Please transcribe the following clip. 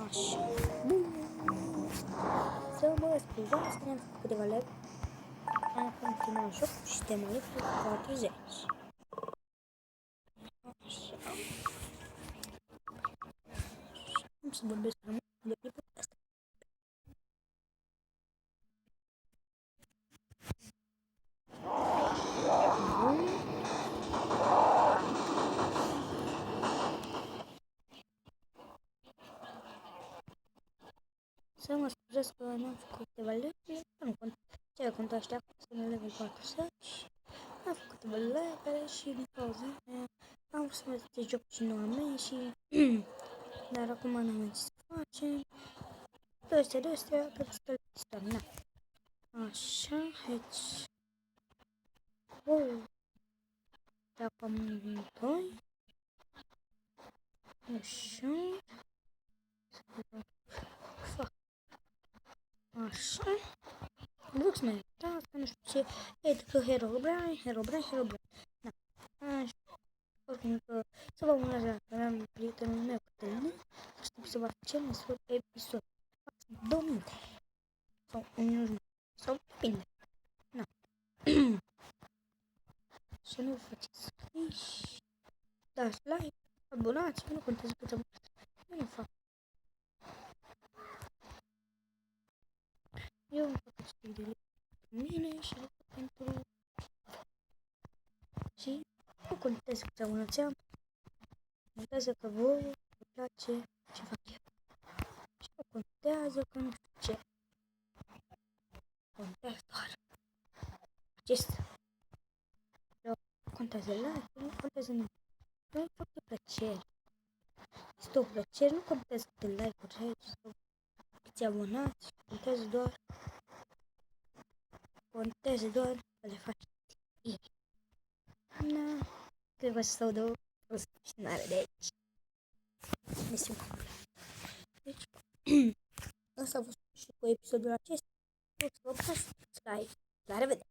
Așa. Să mă scuzați că ne-am făcut câteva leg. Am continuat joc și suntem la level 40. Așa. Cum să vorbesc mai mult de clipul ăsta? Să mă scuzați că n-am făcut câteva level, nu contează, contă ăștia acum, sunt la level 40. Am făcut câteva level și din cauza aia am vrut să mă de joc și nu am mei și dar acum n-am mai ce să facem. De-astea, că stă na. Așa, aici. Dacă am 2. Așa. Așa. Mă duc să mă uitați, că nu știu ce. Edică Herobrine. Da. Așa. Oricum că să vă urmărează la canalul prietenul meu Cătălin. Aștept să vă fac cel mai scurt episod. 2 minute. Sau 1 minut. Sau depinde. Na. Să nu vă faceți scriși. Dați like. Abonați-vă. Nu contează cât abonați. Eu nu fac. Eu îmi fac aceste videouri pentru mine și nu pentru... Și nu contează cât abonați am. Contează că vouă vă place ce fac eu. Și nu contează că nu știu ce. Contează doar acesta. Nu contează like, nu contează nimic. Nu fac de plăcere. Este o plăcere, nu contează câte like-uri ai sau câți abonați. Contează doar că le faci ei. Na, trebuie să stau de o susținare de aici. Deci, asta a fost și cu episodul acesta. O să vă subscribe. La revedere!